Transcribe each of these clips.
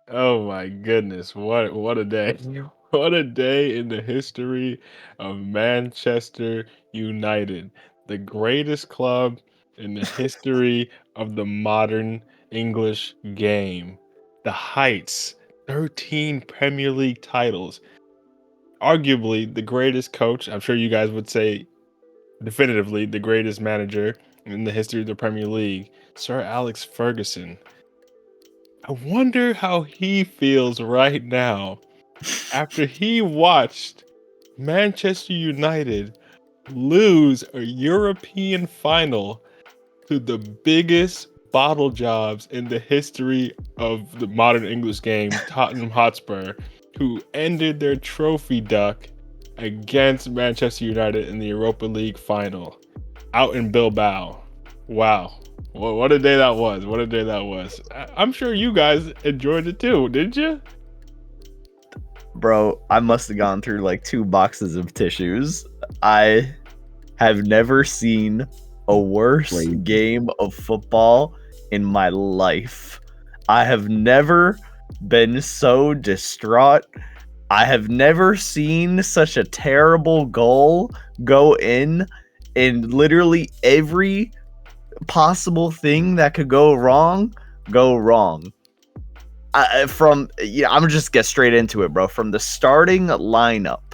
Oh my goodness, what a day. What a day in the history of Manchester United, the greatest club in the history of the modern English game. The heights, 13 Premier League titles, arguably the greatest coach, I'm sure you guys would say definitively the greatest manager in the history of the Premier League, Sir Alex Ferguson. I wonder how he feels right now after he watched Manchester United lose a European final to the biggest bottle jobs in the history of the modern English game, Tottenham Hotspur, who ended their trophy duck against Manchester United in the Europa League final out in Bilbao. Wow. What a day that was. What a day that was. I'm sure you guys enjoyed it too, didn't you? Bro, I must have gone through like 2 boxes of tissues. I have never seen a worse Wait. game of football in my life. I have never been so distraught. I have never seen such a terrible goal go in literally every possible thing that could go wrong. I'm gonna just get straight into it, bro. From the starting lineup,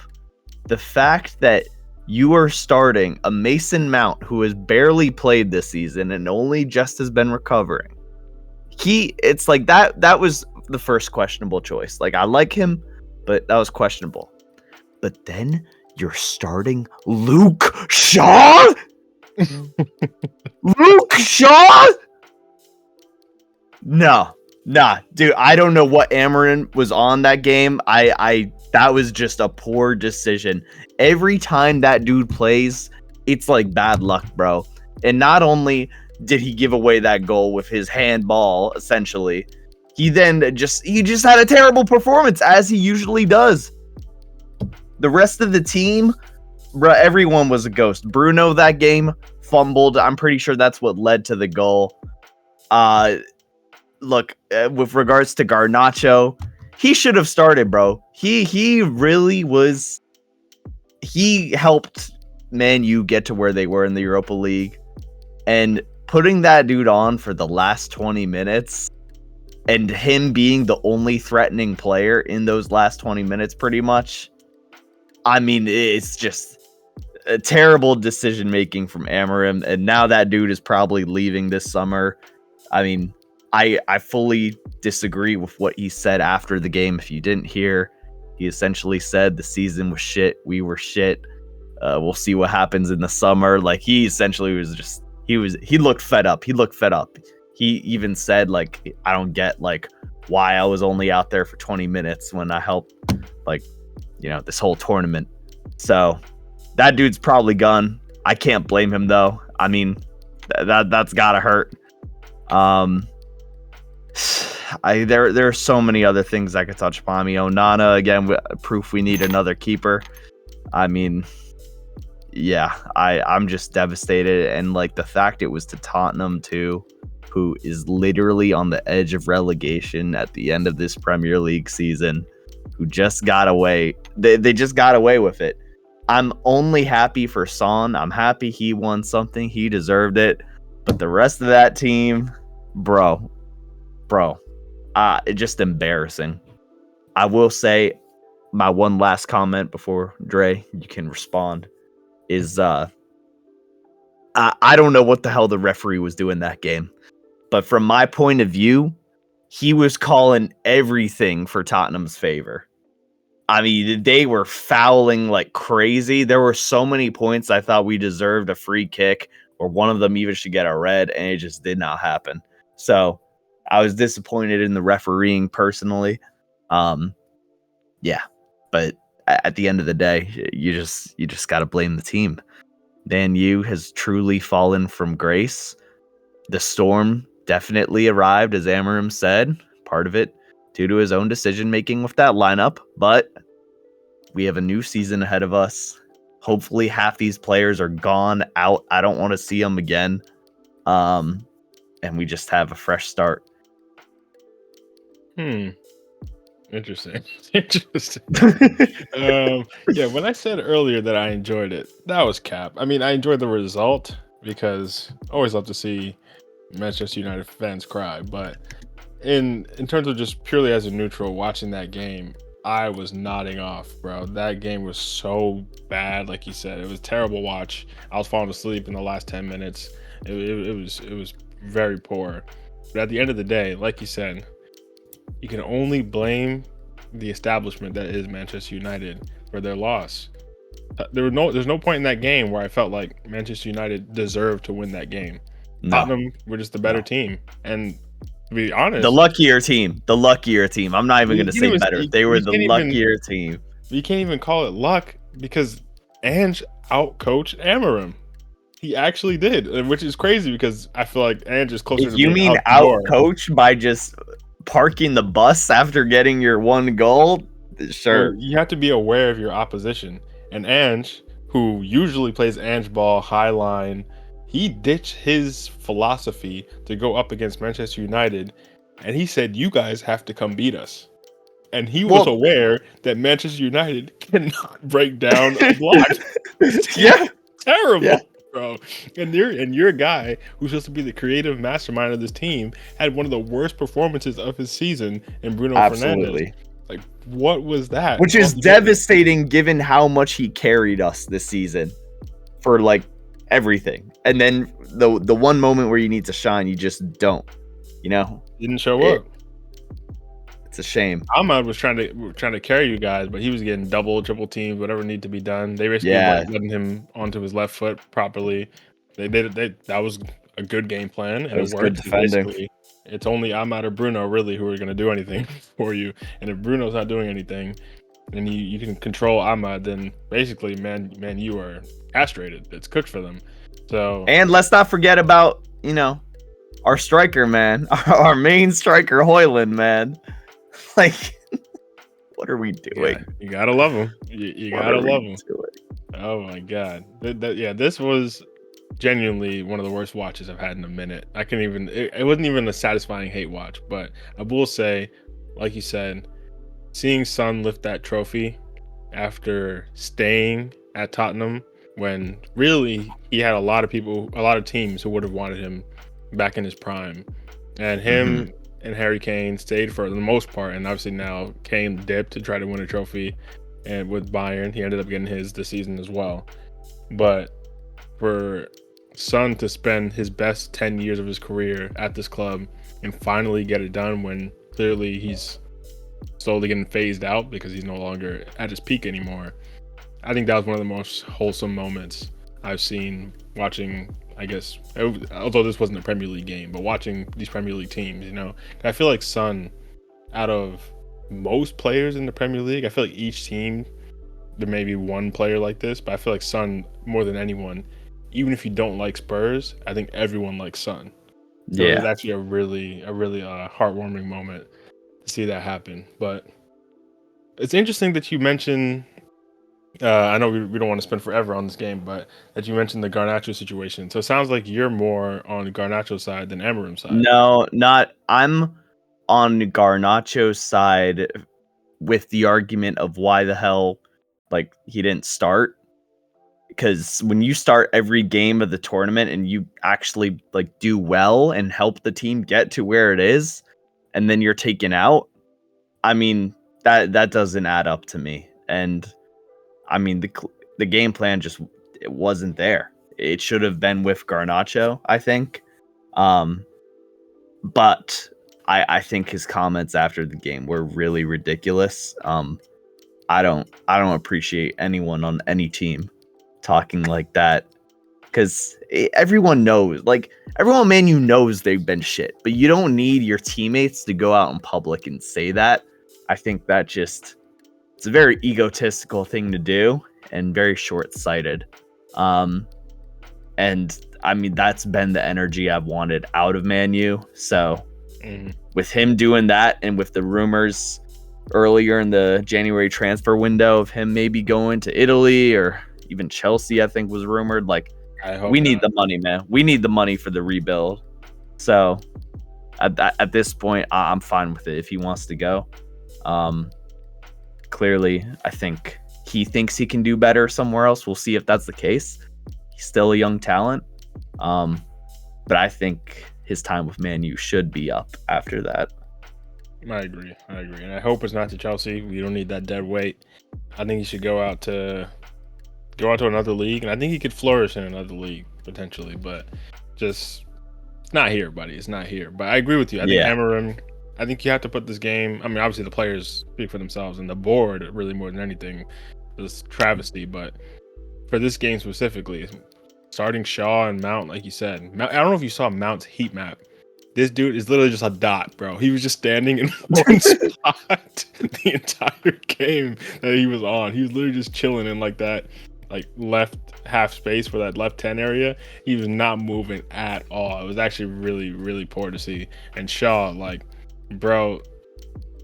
the fact that you are starting a Mason Mount who has barely played this season and only just has been recovering. It's like that was the first questionable choice. Like, I like him, but that was questionable. But then you're starting Luke Shaw? Luke Shaw? No. Nah, dude, I don't know what Amarin was on that game. I that was just a poor decision. Every time that dude plays, it's like bad luck, bro. And not only did he give away that goal with his handball, essentially, he just had a terrible performance, as he usually does. The rest of the team, bro, everyone was a ghost. Bruno that game fumbled. I'm pretty sure that's what led to the goal. Look, with regards to Garnacho, he should have started, bro. He really was. He helped Man U get to where they were in the Europa League, and putting that dude on for the last 20 minutes, and him being the only threatening player in those last 20 minutes, pretty much. I mean, it's just a terrible decision making from Amarim, and now that dude is probably leaving this summer. I mean, I fully disagree with what he said after the game. If you didn't hear, he essentially said the season was shit. We were shit. We'll see what happens in the summer. Like, he essentially was just, he looked fed up. He looked fed up. He even said, like, I don't get, like, why I was only out there for 20 minutes when I helped, like, this whole tournament. So that dude's probably gone. I can't blame him, though. I mean, that's gotta hurt. There are so many other things I could touch upon. Onana, again, proof we need another keeper. I mean, yeah, I'm just devastated. And like the fact it was to Tottenham too, who is literally on the edge of relegation at the end of this Premier League season, who just got away. They just got away with it. I'm only happy for Son. I'm happy he won something. He deserved it. But the rest of that team, bro, it's just embarrassing. I will say my one last comment before Dre, you can respond, is I don't know what the hell the referee was doing that game. But from my point of view, he was calling everything for Tottenham's favor. I mean, they were fouling like crazy. There were so many points I thought we deserved a free kick, or one of them even should get a red, and it just did not happen. So I was disappointed in the refereeing personally. Yeah, but at the end of the day, you just got to blame the team. Man U has truly fallen from grace. The storm definitely arrived, as Amarim said, part of it due to his own decision making with that lineup, but we have a new season ahead of us. Hopefully half these players are gone out. I don't want to see them again. And we just have a fresh start. Hmm. Interesting. Interesting. Yeah, when I said earlier that I enjoyed it, that was cap. I mean, I enjoyed the result because I always love to see Manchester United fans cry, but in terms of just purely as a neutral watching that game, I was nodding off, bro. That game was so bad, like you said. It was terrible watch. I was falling asleep in the last 10 minutes. It was very poor. But at the end of the day, like you said, you can only blame the establishment that is Manchester United for their loss. There's no point in that game where I felt like Manchester United deserved to win that game. No, Tottenham were just the better no. team, and to be The honest, luckier team. The luckier team. I'm not even you gonna can't say even better. They were you the can't even luckier team. you can't even call it luck because Ange outcoached Amarim. He actually did, which is crazy because I feel like Ange is closer If to you being mean out the out door. coach by just parking the bus after getting your one goal, Well, sure. you have to be aware of your opposition. And Ange, who usually plays Ange ball high line, he ditched his philosophy to go up against Manchester United, and he said, "You guys have to come beat us." And he was Well, aware that Manchester United cannot break down a block. This team yeah, is terrible, yeah, bro. And your guy, who's supposed to be the creative mastermind of this team, had one of the worst performances of his season in Bruno Fernandes. absolutely. Like, what was that? Which is Altogether? devastating given how much he carried us this season for like everything. And then the one moment where you need to shine, you just don't. You know, Didn't show it, up. it's a shame. Ahmad was trying to carry you guys, but he was getting double, triple teams, whatever needed to be done. They basically Yeah, weren't letting him onto his left foot properly. They did that was a good game plan and that it was good worked. defending. Basically, it's only Ahmad or Bruno really who are going to do anything for you. And if Bruno's not doing anything, and you can control Ahmad, then basically, man, you are castrated. It's cooked for them. So And let's not forget about, our striker, man. Our main striker, Hoyland, man. Like, what are we doing? yeah, you gotta love him. You What gotta are we love him. doing? Oh my god. Yeah, this was genuinely one of the worst watches I've had in a minute. I couldn't even it wasn't even a satisfying hate watch, but I will say, like you said, seeing Son lift that trophy after staying at Tottenham when really he had a lot of teams who would have wanted him back in his prime. And Mhm. him and Harry Kane stayed for the most part, and obviously now Kane dipped to try to win a trophy, and with Bayern, he ended up getting his this season as well. But for Son to spend his best 10 years of his career at this club and finally get it done when clearly he's slowly getting phased out because he's no longer at his peak anymore. I think that was one of the most wholesome moments I've seen watching, I guess, although this wasn't a Premier League game, but watching these Premier League teams, I feel like Son, out of most players in the Premier League, I feel like each team, there may be one player like this, but I feel like Son, more than anyone, even if you don't like Spurs, I think everyone likes Son. So it was Yeah. actually a really heartwarming moment to see that happen. But it's interesting that you mentioned. I know we don't want to spend forever on this game, but that you mentioned the Garnacho situation. So it sounds like you're more on Garnacho's side than Amarim's side. No, not. I'm on Garnacho's side with the argument of why the hell, like, he didn't start. Because when you start every game of the tournament and you actually like do well and help the team get to where it is, and then you're taken out, I mean that doesn't add up to me. And I mean the game plan just it wasn't there. It should have been with Garnacho, I think. But I think his comments after the game were really ridiculous. I don't appreciate anyone on any team talking like that, because everyone knows, like everyone Man U knows they've been shit, but you don't need your teammates to go out in public and say that. I think that just it's a very egotistical thing to do and very short-sighted. And I mean that's been the energy I've wanted out of Man U. So with him doing that, and with the rumors earlier in the January transfer window of him maybe going to Italy or even Chelsea, I think was rumored. Like, I hope we need not. the money, man. We need the money for the rebuild. So at this point, I'm fine with it if he wants to go. Clearly, I think he thinks he can do better somewhere else. We'll see if that's the case. He's still a young talent. But I think his time with Man U should be up after that. I agree. And I hope it's not to Chelsea. We don't need that dead weight. I think he should go out to another league, and I think he could flourish in another league potentially, but just it's not here, buddy. It's not here. But I agree with you. I think Amarim, I think you have to put this game. I mean, obviously the players speak for themselves, and the board really more than anything is travesty. But for this game specifically, starting Shaw and Mount, like you said, I don't know if you saw Mount's heat map. This dude is literally just a dot, bro. He was just standing in one spot the entire game that he was on. He was literally just chilling in like that, like left half space for that left 10 area. He was not moving at all. It was actually really, really poor to see. And Shaw, like, bro,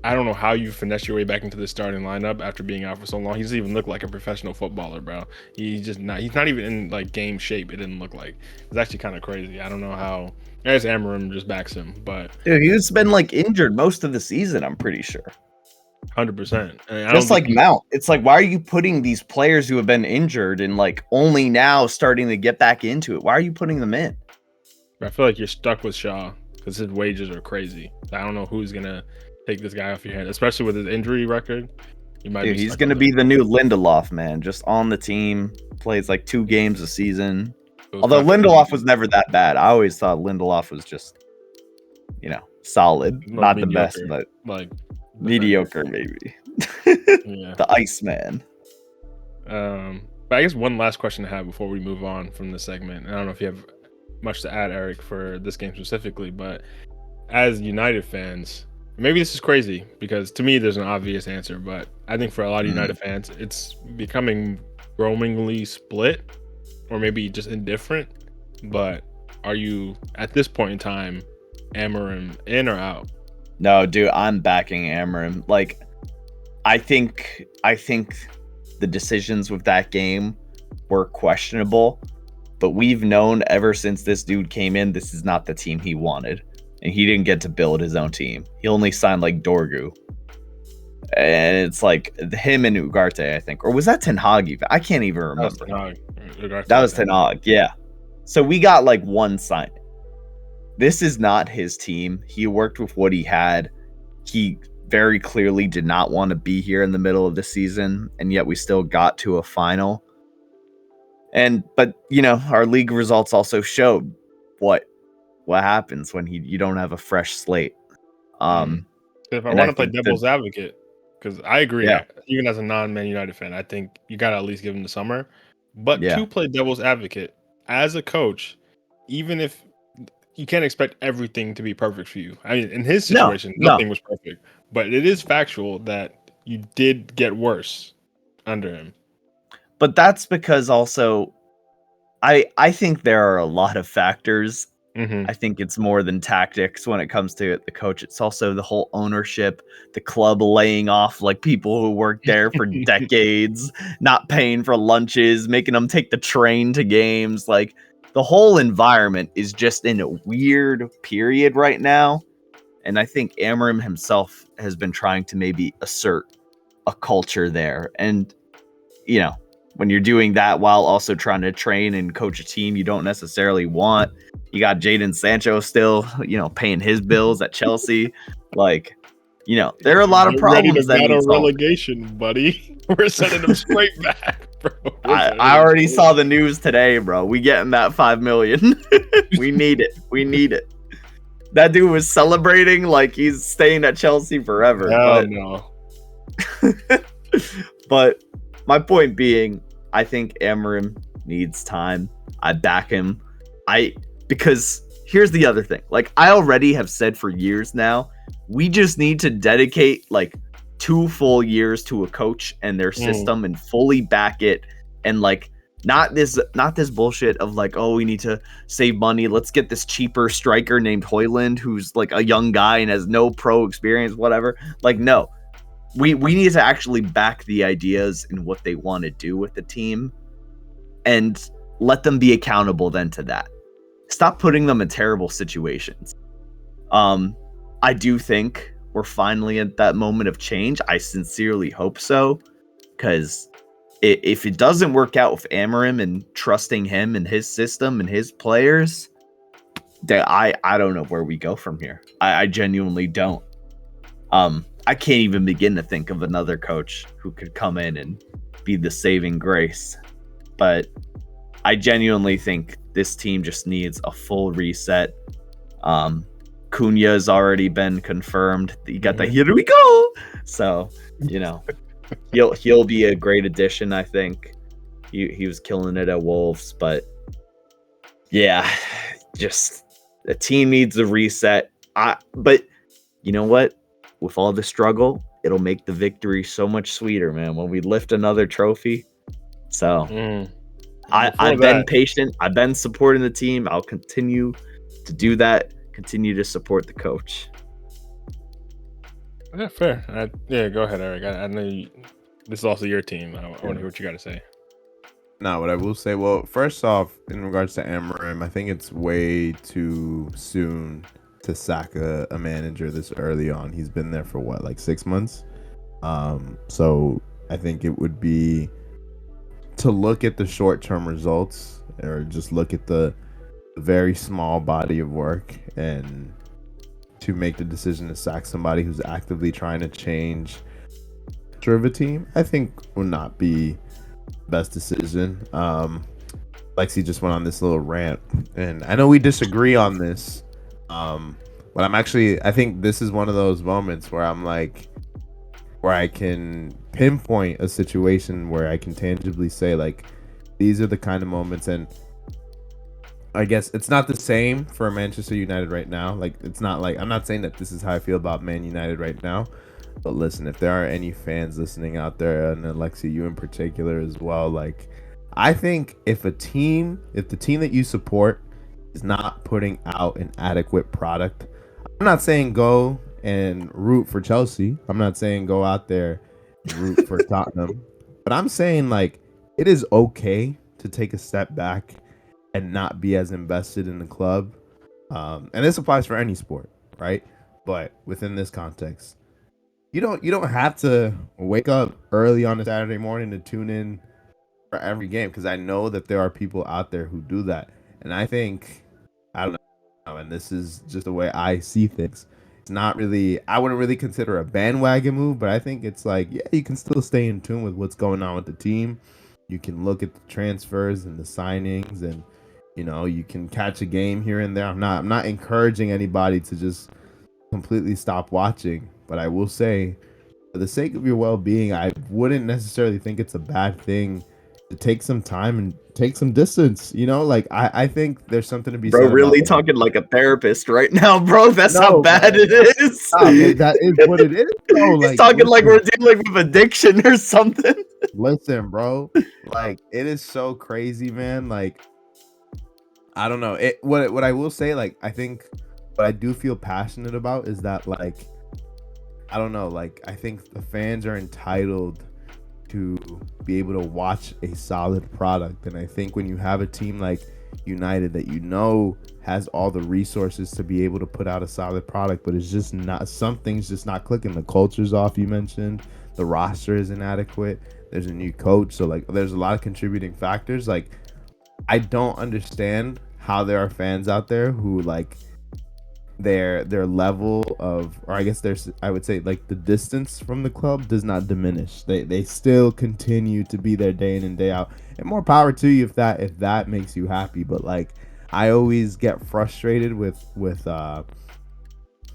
I don't know how you finesse your way back into the starting lineup after being out for so long. He doesn't even look like a professional footballer, bro. He's not even in like game shape. It didn't look like. It's actually kind of crazy. I don't know how. I guess Amarim just backs him, but dude, he's been like injured most of the season, I'm pretty sure. 100%. Just like Mount. It's like, why are you putting these players who have been injured and like only now starting to get back into it? Why are you putting them in? I feel like you're stuck with Shaw because his wages are crazy. I don't know who's gonna take this guy off your hand, especially with his injury record. Dude, he's gonna be the new Lindelof, man. Just on the team, plays like 2 games a season. Although Lindelof was never that bad. I always thought Lindelof was just, solid. Not the best, but like mediocre, maybe. Yeah. The Iceman. But I guess one last question to have before we move on from this segment. I don't know if you have much to add, Eric, for this game specifically, but as United fans, maybe this is crazy because to me there's an obvious answer, but I think for a lot of United fans, it's becoming roamingly split or maybe just indifferent. But are you at this point in time Amarim in or out? No, dude, I'm backing Amarim. Like, I think the decisions with that game were questionable, but we've known ever since this dude came in, this is not the team he wanted. And he didn't get to build his own team. He only signed like Dorgu. And it's like him and Ugarte, I think. Or was that Ten Hag even? I can't even remember. That was Ten Hag, yeah. So we got like one signing. This is not his team. He worked with what he had. He very clearly did not want to be here in the middle of the season, and yet we still got to a final. But our league results also showed what happens when you don't have a fresh slate. If I want to play devil's advocate, because I agree, even as a non-Man United fan, I think you got to at least give him the summer. But to play devil's advocate, as a coach, even if you can't expect everything to be perfect for you. I mean, in his situation, nothing was perfect. But it is factual that you did get worse under him. But that's because also, I think there are a lot of factors. I think it's more than tactics when it comes to the coach. It's also the whole ownership, the club laying off like people who worked there for decades, not paying for lunches, making them take the train to games. Like, the whole environment is just in a weird period right now. And I think Amarim himself has been trying to maybe assert a culture there. And, when you're doing that while also trying to train and coach a team you don't necessarily want, you got Jadon Sancho still, paying his bills at Chelsea. Like, there are a lot of problems that need relegation, buddy. We're sending them straight back, bro. I already saw the news today, bro. We getting that 5 million. We need it. That dude was celebrating like he's staying at Chelsea forever. No. But my point being, I think Amarim needs time. I back him. Because here's the other thing. Like, I already have said for years now, we just need to dedicate like 2 full years to a coach and their system and fully back it. And like, not this bullshit of like, oh, we need to save money. Let's get this cheaper striker named Højlund, who's like a young guy and has no pro experience, whatever. Like, no, we need to actually back the ideas and what they want to do with the team and let them be accountable then to that. Stop putting them in terrible situations. I do think we're finally at that moment of change. I sincerely hope so, because if it doesn't work out with Amarim and trusting him and his system and his players, I don't know where we go from here. I genuinely don't. I can't even begin to think of another coach who could come in and be the saving grace. But I genuinely think this team just needs a full reset. Cunha has already been confirmed. You got the here we go. So, you know, he'll be a great addition, I think. He was killing it at Wolves, but yeah, just the team needs a reset. But you know what? With all the struggle, it'll make the victory so much sweeter, man, when we lift another trophy. So I've been patient. I've been supporting the team. I'll continue to do that. Continue to support the coach. Yeah, fair. Yeah, go ahead, Eric. I know this is also your team. I want to hear what you got to say. Now, what I will say, well, first off, in regards to Amarim, I think it's way too soon to sack a manager this early on. He's been there for what, like 6 months? So I think it would be to look at the short-term results, or just look at the very small body of work, and to make the decision to sack somebody who's actively trying to change the team, I think would not be best decision. Alexi just went on this little rant, and I know we disagree on this, but I think this is one of those moments where I'm like, where I can pinpoint a situation where I can tangibly say, like, these are the kind of moments. And I guess it's not the same for Manchester United right now. Like, it's not like, I'm not saying that this is how I feel about Man United right now. But listen, if there are any fans listening out there, and Alexi, you in particular as well, like, I think if the team that you support is not putting out an adequate product, I'm not saying go and root for Chelsea. I'm not saying go out there and root for Tottenham. But I'm saying, like, it is okay to take a step back and not be as invested in the club. And this applies for any sport, right? But within this context, you don't have to wake up early on a Saturday morning to tune in for every game, because I know that there are people out there who do that. And I think, I don't know, and this is just the way I see things, it's not really, I wouldn't really consider a bandwagon move, but I think it's like, yeah, you can still stay in tune with what's going on with the team. You can look at the transfers and the signings, and you know, you can catch a game here and there. I'm not encouraging anybody to just completely stop watching, but I will say, for the sake of your well-being, I wouldn't necessarily think it's a bad thing to take some time and take some distance. You know, like, I think there's something to be said. Bro, really about talking like a therapist right now, bro. That's how bad it is. That is what it is, bro. Like, he's talking like we're dealing with addiction or something. Listen, bro, like, it is so crazy, man. Like, I don't know. What I will say, like, I think what I do feel passionate about is that, like, I don't know, like, I think the fans are entitled to be able to watch a solid product. And I think when you have a team like United that you know has all the resources to be able to put out a solid product, but it's just not, something's just not clicking. The culture's off, you mentioned. The roster is inadequate. There's a new coach. So, like, there's a lot of contributing factors. Like, I don't understand how there are fans out there who, like, their level of, or I guess there's, I would say, like, the distance from the club does not diminish. They still continue to be there day in and day out, and more power to you if that makes you happy. But, like, I always get frustrated with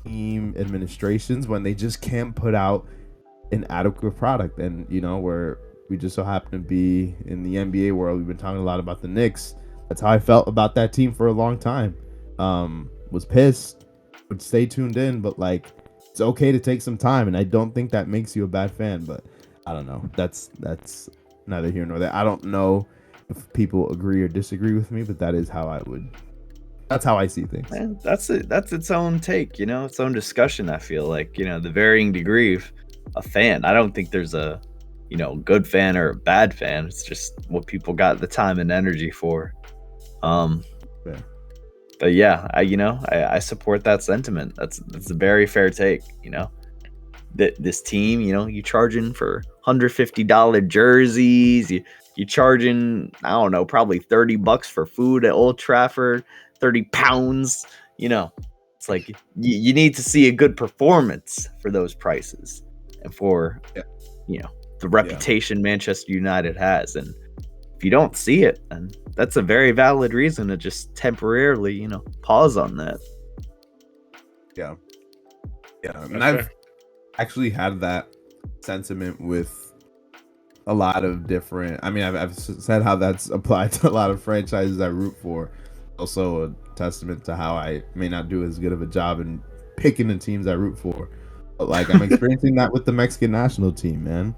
team administrations when they just can't put out an adequate product. And, you know, where we just so happen to be in the NBA world, we've been talking a lot about the Knicks. That's how I felt about that team for a long time. Was pissed, would stay tuned in, but, like, it's okay to take some time, and I don't think that makes you a bad fan. But I don't know. That's neither here nor there. I don't know if people agree or disagree with me, but that's how I see things. Man, that's its own take, you know, its own discussion. I feel like, you know, the varying degree of a fan. I don't think there's a, you know, good fan or a bad fan. It's just what people got the time and energy for. Fair. But yeah, I support that sentiment. That's a very fair take, you know. this team, you charging for $150 jerseys, you charging, I don't know, probably $30 for food at Old Trafford, 30 pounds, it's like you need to see a good performance for those prices and for the reputation Manchester United has. And if you don't see it, then that's a very valid reason to just temporarily, pause on that. Yeah. And I've actually had that sentiment with a lot of different, I've said how that's applied to a lot of franchises I root for. Also a testament to how I may not do as good of a job in picking the teams I root for. But like, I'm experiencing that with the Mexican national team, man.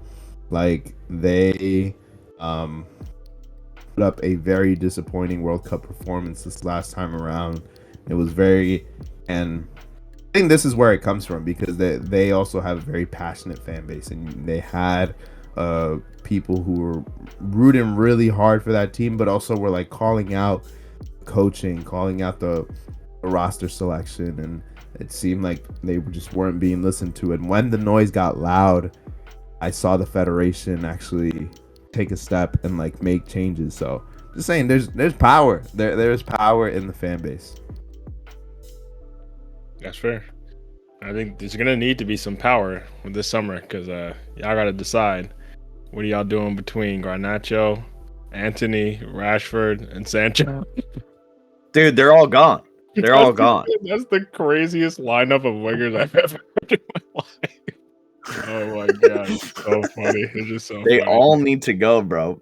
Like, they put up a very disappointing World Cup performance this last time around. It was and I think this is where it comes from, because they also have a very passionate fan base, and they had people who were rooting really hard for that team, but also were like calling out coaching, calling out the roster selection, and it seemed like they just weren't being listened to. And when the noise got loud, I saw the federation actually take a step and like make changes. So just saying, there's power there's power in the fan base. That's fair. I think there's gonna need to be some power this summer, because y'all gotta decide, what are y'all doing between Garnacho, Anthony, Rashford, and Sancho? Dude, they're all gone. They're all gone. That's the craziest lineup of wingers I've ever heard in my life. Oh my god, it's so funny. It's just so They funny. all need to go, bro.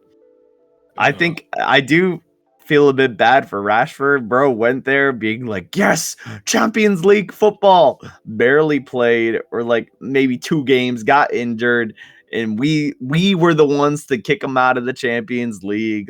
I think I do feel a bit bad for Rashford, bro. Went there being like, yes, Champions League football. Barely played, or like maybe 2 games, got injured, and we were the ones to kick him out of the Champions League.